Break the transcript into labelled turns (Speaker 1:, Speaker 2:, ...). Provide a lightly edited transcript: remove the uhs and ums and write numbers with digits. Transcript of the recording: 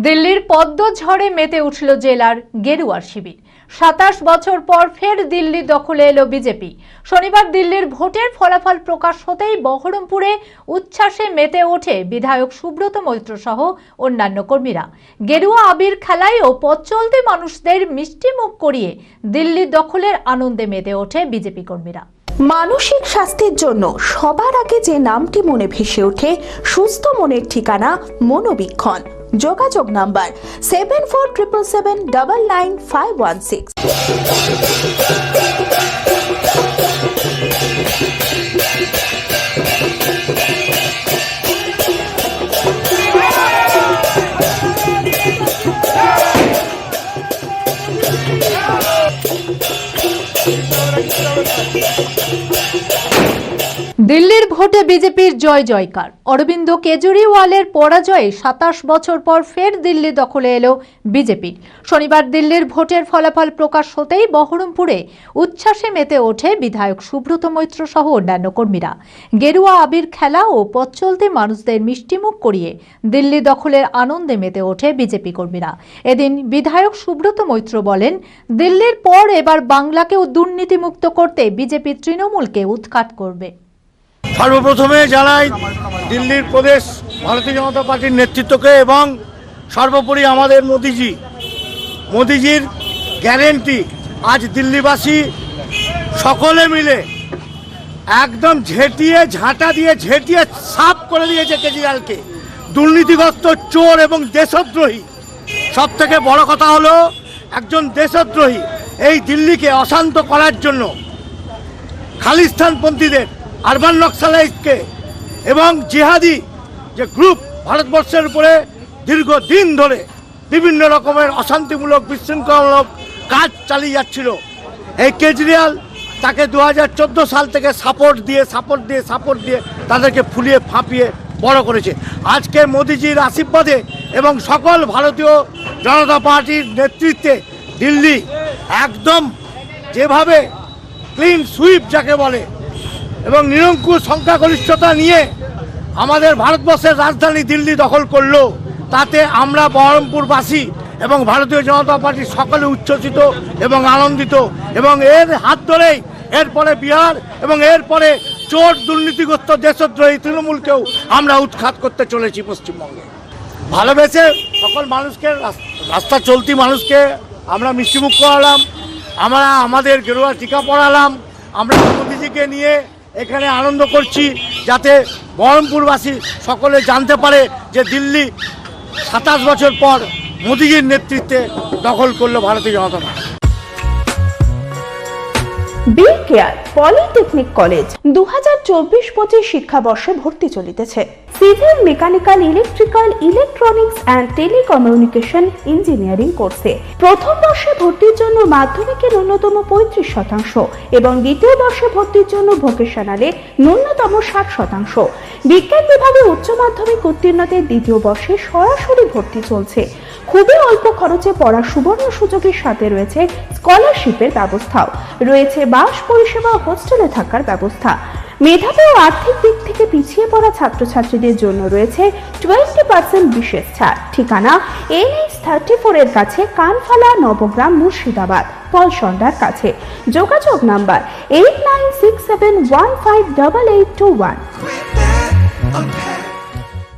Speaker 1: দিল্লির পদ্ম ঝড়ে মেতে উঠল জেলার গেরুয়ার শিবির। ২৭ বছর পর ফের দিল্লি দখলে এলো বিজেপি। শনিবার দিল্লির ভোটের ফলাফল প্রকাশ হতেই বহরমপুরে উচ্ছ্বাসে মেতে ওঠে বিধায়ক সুব্রত মৈত্র সহ অন্যান্য কর্মীরা। গেরুয়া আবির খেলায় ও পথ চলতি মানুষদের মিষ্টি মুখ করিয়ে দিল্লি দখলের আনন্দে মেতে ওঠে বিজেপি কর্মীরা।
Speaker 2: মানসিক স্বাস্থ্যের জন্য সবার আগে যে নামটি মনে ভেসে ওঠে, সুস্থ মনের ঠিকানা মনোবীক্ষণ। যোগাযোগ নাম্বার 7477799516।
Speaker 1: দিল্লির ভোটে বিজেপির জয় জয়কার। অরবিন্দ কেজরিওয়ালের পরাজয়ে ২৭ বছর পর ফের দিল্লি দখলে এলো বিজেপির। শনিবার দিল্লির ভোটের ফলাফল প্রকাশ হতেই বহরমপুরে উচ্ছ্বাসে মেতে ওঠে বিধায়ক সুব্রত মৈত্র সহ অন্যান্য কর্মীরা। গেরুয়া আবির খেলা ও পথ চলতি মানুষদের মিষ্টিমুখ করিয়ে দিল্লি দখলের আনন্দে মেতে ওঠে বিজেপি কর্মীরা। এদিন বিধায়ক সুব্রত মৈত্র বলেন, দিল্লির পর এবার বাংলাকেও দুর্নীতিমুক্ত করতে বিজেপি তৃণমূলকে উৎখাত করবে।
Speaker 3: সর্বপ্রথমে জানাই দিল্লির প্রদেশ ভারতীয় জনতা পার্টির নেতৃত্বকে এবং সর্বোপরি আমাদের মোদিজির গ্যারেন্টি আজ দিল্লিবাসী সকলে মিলে একদম ঝাঁটা দিয়ে সাফ করে দিয়েছে কেজরিওয়ালকে। দুর্নীতিগ্রস্ত, চোর এবং দেশদ্রোহী। সব থেকে বড় কথা হলো একজন দেশদ্রোহী এই দিল্লিকে অশান্ত করার জন্য খালিস্তানপন্থীদের, আরবান নক্সালাইটকে এবং জিহাদি যে গ্রুপ ভারতবর্ষের উপরে দীর্ঘদিন ধরে বিভিন্ন রকমের অশান্তিমূলক বিশৃঙ্খলামূলক কাজ চালিয়ে যাচ্ছিল, এই কেজরিওয়াল তাকে 2014 সাল থেকে সাপোর্ট দিয়ে তাদেরকে ফুলিয়ে ফাঁপিয়ে বড় করেছে। আজকে মোদিজির আশীর্বাদে এবং সকল ভারতীয় জনতা পার্টির নেতৃত্বে দিল্লি একদম যেভাবে ক্লিন সুইপ যাকে বলে এবং নিরঙ্কুশ সংখ্যাগরিষ্ঠতা নিয়ে আমাদের ভারতবর্ষের রাজধানী দিল্লি দখল করলো, তাতে আমরা বহরমপুরবাসী এবং ভারতীয় জনতা পার্টির সকলে উচ্ছ্বসিত এবং আনন্দিত। এবং এর হাত ধরেই এরপরে বিহার এবং এরপরে চোর দুর্নীতিগ্রস্ত দেশদ্রোহী তৃণমূলকেও আমরা উৎখাত করতে চলেছি পশ্চিমবঙ্গে। ভালোবেসে সকল মানুষকে, রাস্তা চলতি মানুষকে আমরা মিষ্টিমুখ করালাম, আমরা আমাদের গেরুয়া টিকা পরালাম, আমরা মোদিজিকে নিয়ে এখানে আনন্দ করছি, যাতে বহরমপুরবাসী সকলে জানতে পারে যে দিল্লি ২৭ বছর পর মোদিজির নেতৃত্বে দখল করলো Bharatiya Janata Party.
Speaker 2: B care polytechnic college 2024-25 শিক্ষাবর্ষে ভর্তি চলিতেছে। Civil, mechanical, electrical, electronics and telecommunication engineering কোর্সে প্রথম বর্ষে ভর্তির জন্য মাধ্যমিকের ন্যূনতম 35% এবং দ্বিতীয় বর্ষে ভর্তির জন্য ভোকেশনালে ন্যূনতম 60%। বিজ্ঞান বিভাগে উচ্চ মাধ্যমিক উত্তীর্ণদের দ্বিতীয় বর্ষে সরাসরি ভর্তি চলছে। খুবই অল্প খরচে পড়ার সুবর্ণ সুযোগের সাথে রয়েছে স্কলারশিপের ব্যবস্থাও রয়েছে, বাস পরিষেবা, হোস্টেলে থাকার ব্যবস্থা। মেধাবী ও আর্থিক দিক থেকে পিছিয়ে পড়া ছাত্রছাত্রীদের জন্য রয়েছে 20% বিশেষ ছাড়। ঠিকানা NH34 এর কাছে, কানফালা, নবগ্রাম, মুর্শিদাবাদ, পলসন্ডার কাছে। যোগাযোগ নাম্বার 8967158821।